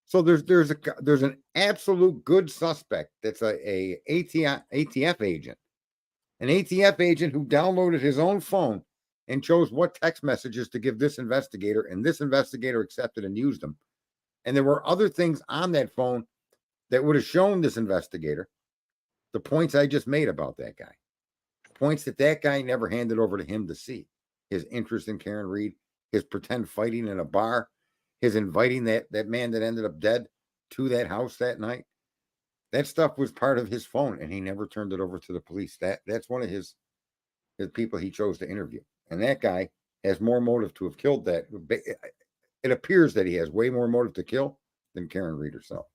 So there's an absolute good suspect that's a ATF agent. An ATF agent who downloaded his own phone and chose what text messages to give this investigator, and this investigator accepted and used them. And there were other things on that phone that would have shown this investigator the points I just made about that guy. Points that guy never handed over to him to see. His interest in Karen Reed, his pretend fighting in a bar, his inviting that man that ended up dead to that house that night. That stuff was part of his phone, and he never turned it over to the police. That's one of his people he chose to interview. And that guy has more motive to have killed that. It appears that he has way more motive to kill than Karen Reed herself.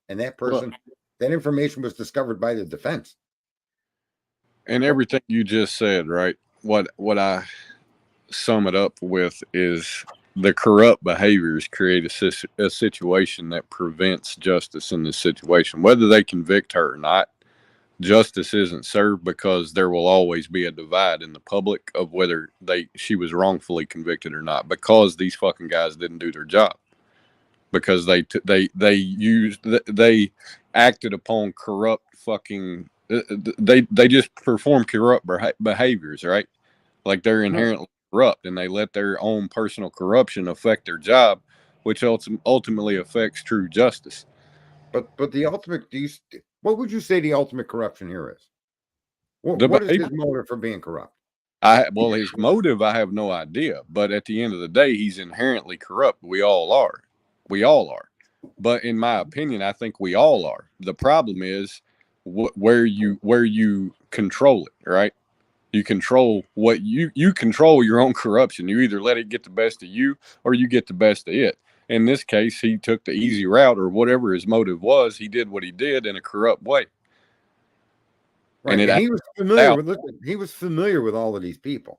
And that person, that information was discovered by the defense. And everything you just said, right? What I sum it up with is the corrupt behaviors create a situation that prevents justice in this situation. Whether they convict her or not, justice isn't served because there will always be a divide in the public of whether she was wrongfully convicted or not, because these fucking guys didn't do their job, because they acted upon corrupt fucking they just perform corrupt behaviors, right? Like they're inherently corrupt, and they let their own personal corruption affect their job, which ultimately affects true justice. But the ultimate, what would you say the ultimate corruption here is? What is his motive for being corrupt? His motive, I have no idea. But at the end of the day, he's inherently corrupt. We all are. But in my opinion, I think we all are. The problem is where you control it, right? You control what you control your own corruption. You either let it get the best of you or you get the best of it. In this case, he took the easy route, or whatever his motive was. He did what he did in a corrupt way. Right. And he was familiar with all of these people.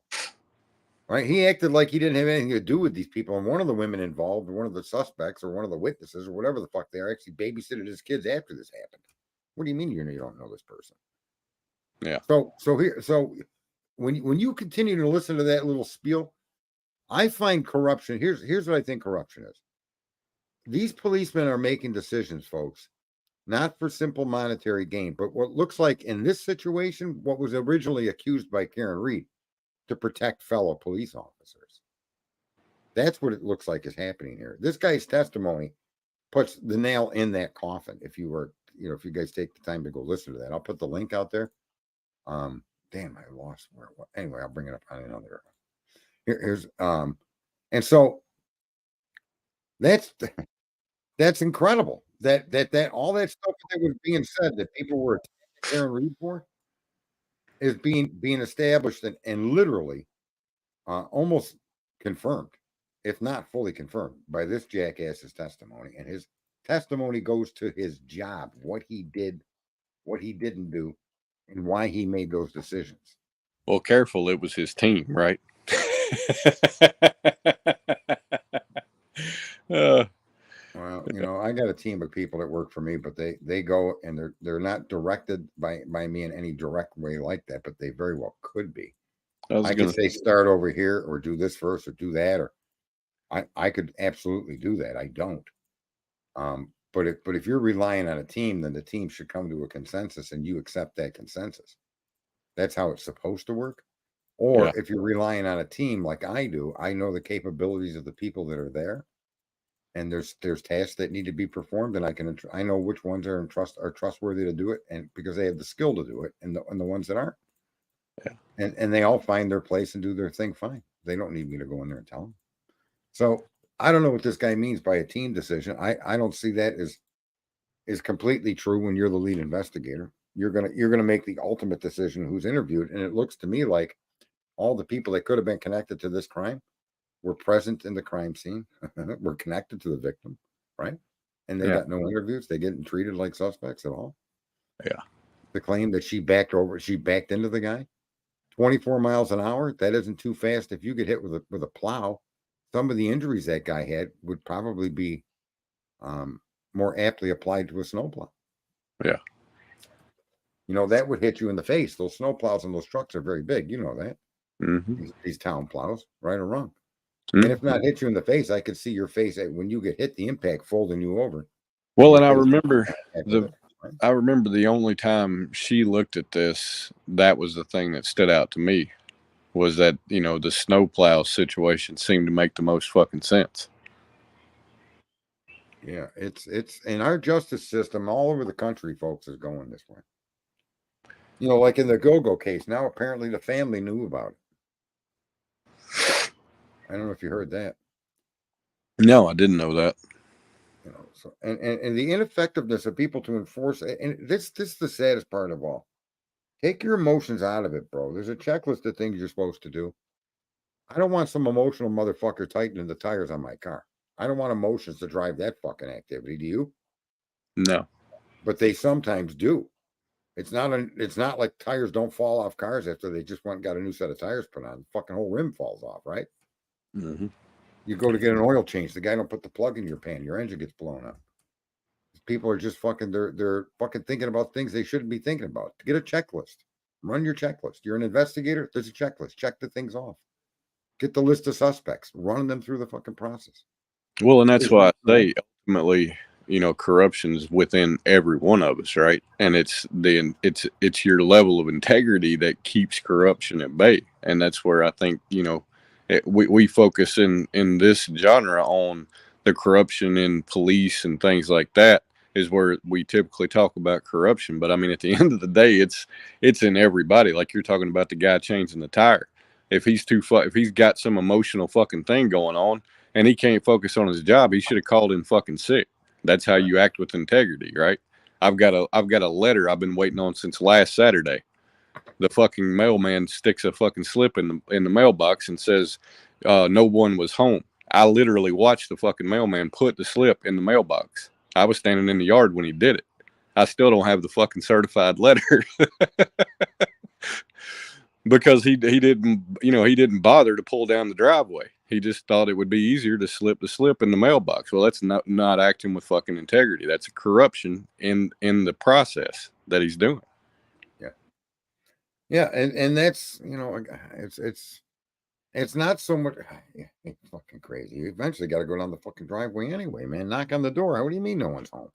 Right. He acted like he didn't have anything to do with these people. And one of the women involved, one of the suspects or one of the witnesses or whatever the fuck they are, actually babysitted his kids after this happened. What do you mean you don't know this person? Yeah. So when you continue to listen to that little spiel, I find corruption. Here's what I think corruption is. These policemen are making decisions, folks, not for simple monetary gain, but what looks like in this situation, what was originally accused by Karen Reed, to protect fellow police officers. That's what it looks like is happening here. This guy's testimony puts the nail in that coffin. If you were, if you guys take the time to go listen to that, I'll put the link out there. Damn, I lost where. Anyway, I'll bring it up on another. Here's and so that's incredible. That all that stuff that was being said that people were attacking Karen Read for is being established and literally almost confirmed, if not fully confirmed, by this jackass's testimony. And his testimony goes to his job, what he did, what he didn't do, and why he made those decisions. Well, careful, it was his team, right? Well, I got a team of people that work for me, but they go and they're not directed by me in any direct way like that, but they very well could be. I could say start over here or do this first or do that, or I could absolutely do that. I don't. But if you're relying on a team, then the team should come to a consensus and you accept that consensus. That's how it's supposed to work. Or if you're relying on a team like I do, I know the capabilities of the people that are there, and there's tasks that need to be performed, and I know which ones are trustworthy to do it, and because they have the skill to do it, and the ones that aren't. Yeah. And they all find their place and do their thing fine. They don't need me to go in there and tell them. So I don't know what this guy means by a team decision. I don't see that as completely true when you're the lead investigator. You're gonna make the ultimate decision who's interviewed, and it looks to me like all the people that could have been connected to this crime were present in the crime scene, were connected to the victim, right? And they got no interviews. They getting treated like suspects at all. Yeah. The claim that she backed into the guy 24 miles an hour. That isn't too fast. If you get hit with a plow, some of the injuries that guy had would probably be more aptly applied to a snowplow. Yeah. That would hit you in the face. Those snowplows and those trucks are very big. You know that. Mm-hmm. These town plows, right or wrong. Mm-hmm. And if not hit you in the face, I could see your face when you get hit, the impact folding you over. Well, and I remember the only time she looked at this, that was the thing that stood out to me, was that, the snowplow situation seemed to make the most fucking sense. Yeah, it's in our justice system all over the country, folks, is going this way. Like in the Go-Go case, now apparently the family knew about it. I don't know if you heard that. No, I didn't know that. So and the ineffectiveness of people to enforce it, and this is the saddest part of all. Take your emotions out of it, bro. There's a checklist of things you're supposed to do. I don't want some emotional motherfucker tightening the tires on my car. I don't want emotions to drive that fucking activity. Do you? No. But they sometimes do. It's not like tires don't fall off cars after they just went and got a new set of tires put on. The fucking whole rim falls off, right? Mm-hmm. You go to get an oil change, the guy don't put the plug in your pan, your engine gets blown up. People are just they're fucking thinking about things they shouldn't be thinking about. Get a checklist. Run your checklist. You're an investigator, there's a checklist. Check the things off. Get the list of suspects. Run them through the fucking process. Well, and that's why I say ultimately, corruption's within every one of us, right? And it's your level of integrity that keeps corruption at bay. And that's where I think, we focus in this genre on the corruption in police and things like that is where we typically talk about corruption. But I mean, at the end of the day, it's in everybody. Like you're talking about the guy changing the tire. If he's if he's got some emotional fucking thing going on and he can't focus on his job, he should have called in fucking sick. That's how you act with integrity, right? I've got a letter I've been waiting on since last Saturday. The fucking mailman sticks a fucking slip in the mailbox and says no one was home. I literally watched the fucking mailman put the slip in the mailbox. I was standing in the yard when he did it. I still don't have the fucking certified letter because he didn't bother to pull down the driveway. He just thought it would be easier to slip the slip in the mailbox. Well, that's not acting with fucking integrity. That's a corruption in the process that he's doing. Yeah, and that's it's not so much. It's fucking crazy. You eventually got to go down the fucking driveway anyway, man. Knock on the door. What do you mean no one's home?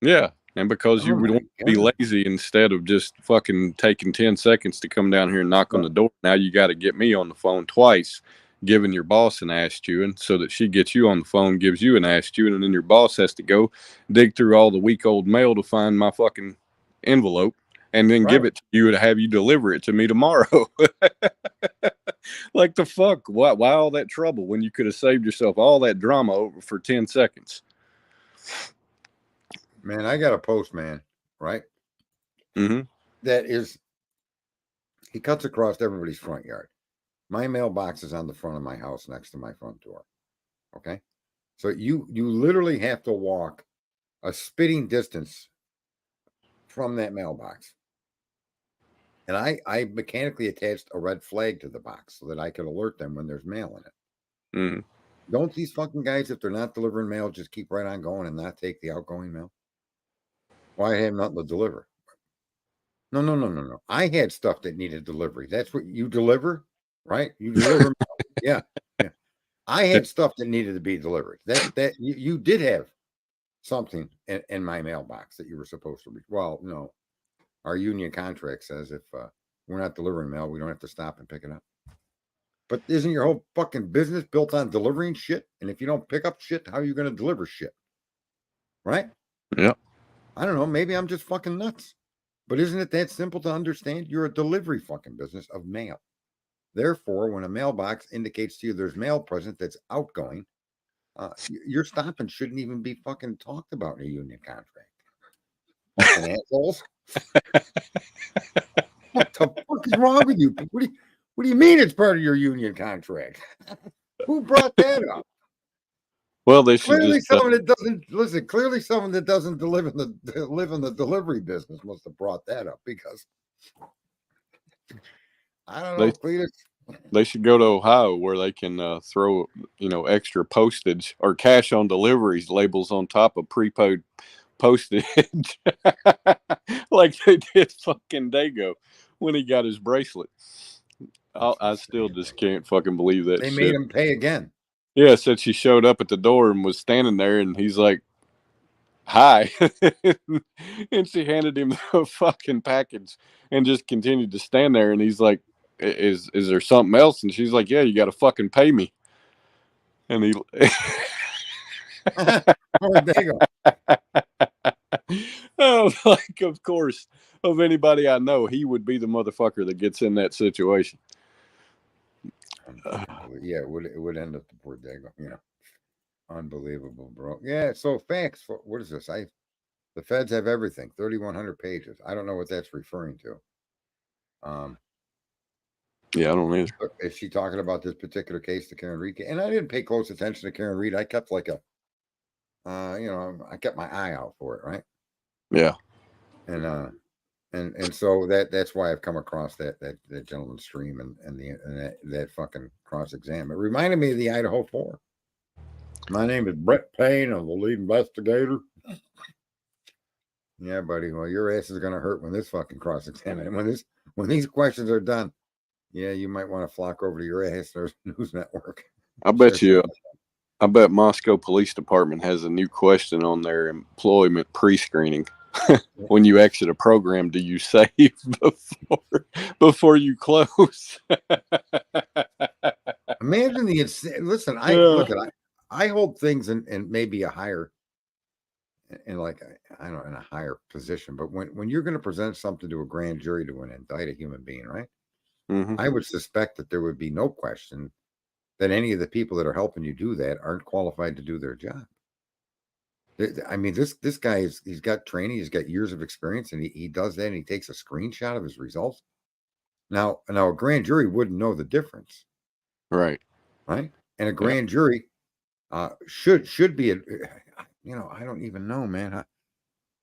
Yeah. And because Oh you would my want to be God. lazy instead of just fucking taking 10 seconds to come down here and knock on the door. Now you got to get me on the phone twice, giving your boss an ass chewing so that she gets you on the phone, gives you an ass chewing, and then your boss has to go dig through all the week old mail to find my fucking envelope and then give Right. it to you to have you deliver it to me tomorrow. Like the fuck? Why all that trouble when you could have saved yourself all that drama over for 10 seconds? Man, I got a postman, right? Mm-hmm. That is, he cuts across everybody's front yard. My mailbox is on the front of my house next to my front door. Okay. So you literally have to walk a spitting distance from that mailbox. And I mechanically attached a red flag to the box so that I could alert them when there's mail in it. Mm-hmm. Don't these fucking guys, if they're not delivering mail, just keep right on going and not take the outgoing mail? Why I have nothing to deliver? No. I had stuff that needed delivery. That's what you deliver, right? You deliver mail. Yeah. Yeah. I had stuff that needed to be delivered. That you did have something in my mailbox that you were supposed to read. Well, no. Our union contract says if we're not delivering mail, we don't have to stop and pick it up. But isn't your whole fucking business built on delivering shit? And if you don't pick up shit, how are you going to deliver shit? Right? Yeah. I don't know. Maybe I'm just fucking nuts. But isn't it that simple to understand? You're a delivery fucking business of mail. Therefore, when a mailbox indicates to you there's mail present that's outgoing, your stopping shouldn't even be fucking talked about in a union contract. Fucking assholes. What the fuck is wrong with you? What do you mean it's part of your union contract? Who brought that up? Well, they should Clearly, just someone that doesn't listen. Clearly, someone that doesn't live in the delivery business must have brought that up because I don't know, Cletus. they should go to Ohio where they can throw extra postage or cash on deliveries labels on top of prepaid postage, like they did fucking Dago when he got his bracelet. I still just can't fucking believe that They shit. made him pay again. Yeah, said she showed up at the door and was standing there, and he's like, "Hi," and she handed him the fucking package and just continued to stand there. And he's like, "Is there something else?" And she's like, "Yeah, you got to fucking pay me." And he, Poor Dago. oh, like of course, of anybody I know, he would be the motherfucker that gets in that situation. Yeah, it would end up the poor Dago. Yeah, unbelievable, bro. Yeah. So facts. What is this? The feds have everything. 3,100 pages. I don't know what that's referring to. Yeah, I don't either. Is she talking about this particular case to Karen Reed? And I didn't pay close attention to Karen Reed. I kept like I kept my eye out for it, right? Yeah. And so that's why I've come across that gentleman's stream and that fucking cross exam. It reminded me of the Idaho 4. My name is Brett Payne. I'm the lead investigator. Yeah, buddy. Well, your ass is gonna hurt when this fucking cross examine. When these questions are done, yeah, you might want to flock over to your ass news network. I bet Moscow Police Department has a new question on their employment pre-screening. When you exit a program, do you save before you close? Imagine listen. I hold things in maybe a higher, in like I don't know, in a higher position. But when you're going to present something to a grand jury to indict a human being, right? Mm-hmm. I would suspect that there would be no question that any of the people that are helping you do that aren't qualified to do their job. I mean, this guy he's got training, he's got years of experience, and he does that, and he takes a screenshot of his results. Now a grand jury wouldn't know the difference, Right? And a grand jury should be I don't even know, man.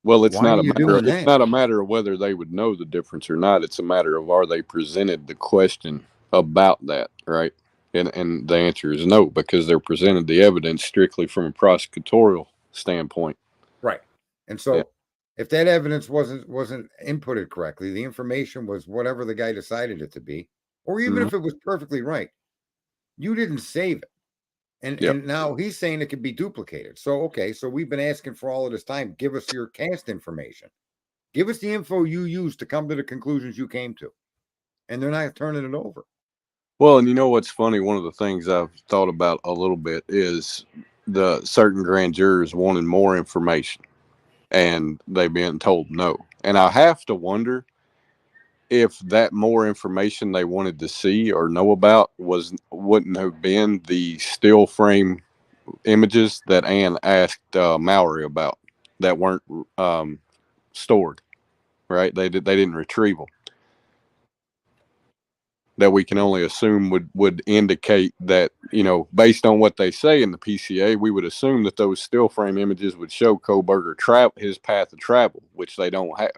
Well, it's Why not are a you matter. doing It's that? not a matter of whether they would know the difference or not. It's a matter of are they presented the question about that, right? And the answer is no, because they're presented the evidence strictly from a prosecutorial standpoint. Right. And so if that evidence wasn't inputted correctly, the information was whatever the guy decided it to be, or even if it was perfectly right, you didn't save it. And Yep. and now he's saying it could be duplicated. So okay, so we've been asking for all of this time. Give us your cast information. Give us the info you used to come to the conclusions you came to. And they're not turning it over. Well, and you know what's funny? One of the things I've thought about a little bit is the certain grand jurors wanting more information and they've been told no. And I have to wonder if that more information they wanted to see or know about wouldn't have been the still frame images that Ann asked Mallory about that weren't stored, right? They didn't retrieve them. That we can only assume would indicate that, you know, based on what they say in the PCA, we would assume that those still frame images would show Kohberger his path of travel, which they don't have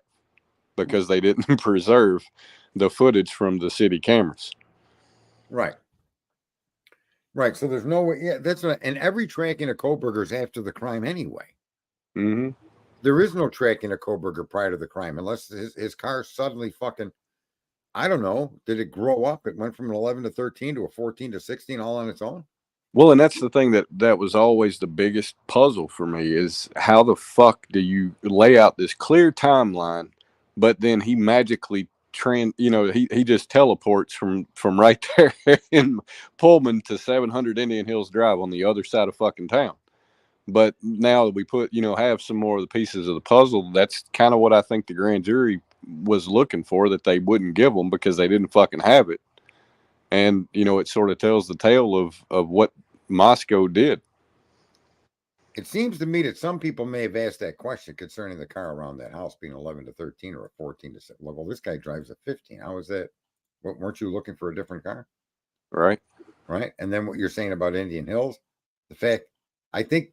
because they didn't preserve the footage from the city cameras. Right. Right. So there's no way. Yeah, that's what. And every tracking of Kohberger's after the crime anyway. Mm-hmm. There is no tracking of Kohberger prior to the crime unless his car suddenly fucking, I don't know, did it grow up? It went from an 11 to 13 to a 14 to 16 all on its own. Well, and that's the thing that was always the biggest puzzle for me is how the fuck do you lay out this clear timeline, but then he magically he just teleports from right there in Pullman to 700 Indian Hills Drive on the other side of fucking town. But now that we have some more of the pieces of the puzzle, that's kind of what I think the grand jury was looking for, that they wouldn't give them because they didn't fucking have it. And, it sort of tells the tale of what Moscow did. It seems to me that some people may have asked that question concerning the car around that house being 11 to 13 or a 14 to 7. Well, this guy drives a 15. How is that? Weren't you looking for a different car? Right. Right. And then what you're saying about Indian Hills, the fact, I think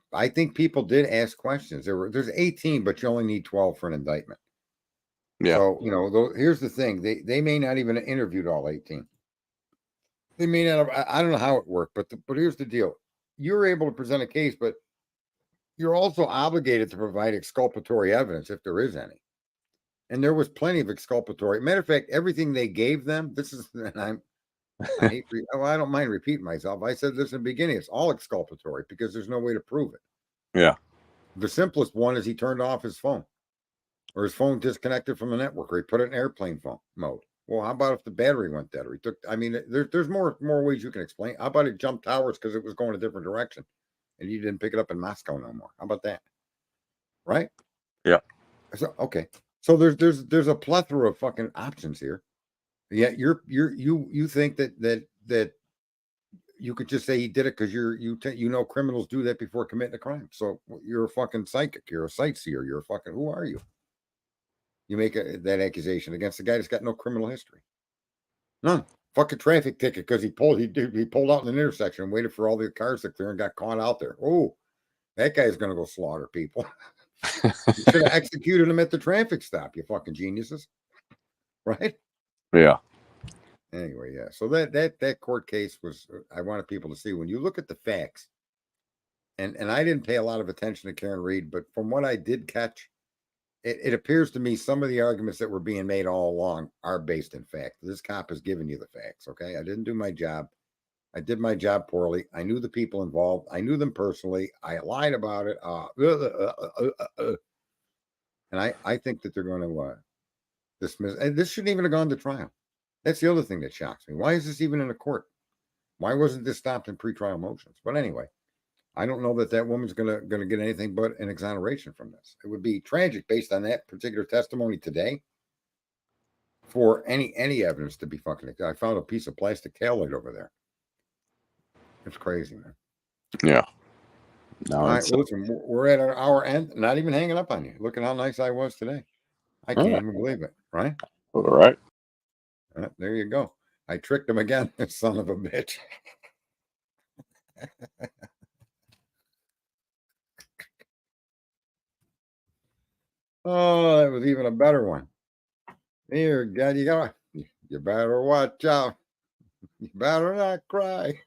people did ask questions. There's 18, but you only need 12 for an indictment. Yeah. So, here's the thing. They may not even have interviewed all 18. They may not have, I don't know how it worked, but here's the deal. You're able to present a case, but you're also obligated to provide exculpatory evidence if there is any. And there was plenty of exculpatory. Matter of fact, everything they gave them, I don't mind repeating myself. I said this in the beginning. It's all exculpatory because there's no way to prove it. Yeah. The simplest one is he turned off his phone or his phone disconnected from the network or he put it in airplane phone mode. Well, how about if the battery went dead or there's more ways you can explain. How about it jumped towers because it was going a different direction and you didn't pick it up in Moscow no more? How about that? Right? Yeah. So, okay. So there's a plethora of fucking options here. Yeah, you think that you could just say he did it because you know criminals do that before committing a crime. So you're a fucking psychic. You're a sightseer. You're a fucking, who are you? You make that accusation against a guy that's got no criminal history. None. Fucking traffic ticket because he pulled out in an intersection and waited for all the cars to clear and got caught out there. Oh, that guy's gonna go slaughter people. You should have executed him at the traffic stop, you fucking geniuses. Right? Yeah. Anyway, yeah. So that court case was, I wanted people to see when you look at the facts, and I didn't pay a lot of attention to Karen Reed, but from what I did catch, it appears to me some of the arguments that were being made all along are based in fact. This cop has given you the facts. Okay. I didn't do my job. I did my job poorly. I knew the people involved. I knew them personally. I lied about it. And I think that they're going to dismiss. And this shouldn't even have gone to trial. That's the other thing that shocks me. Why is this even in a court? Why wasn't this stopped in pretrial motions? But anyway, I don't know that woman's gonna get anything but an exoneration from this. It would be tragic based on that particular testimony today for any evidence to be fucking. I found a piece of plastic taillight over there. It's crazy, man. Yeah. No, All right, well, listen, we're at our hour end. Not even hanging up on you. Look at how nice I was today. I can't even believe it. Right? all right. There you go. I tricked him again, son of a bitch. Oh, that was even a better one. Here, God, you better watch out. You better not cry.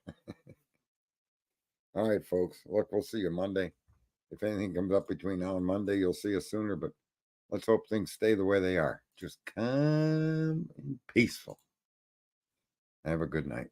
All right, folks. Look, we'll see you Monday. If anything comes up between now and Monday, you'll see us sooner, but let's hope things stay the way they are. Just calm and peaceful. Have a good night.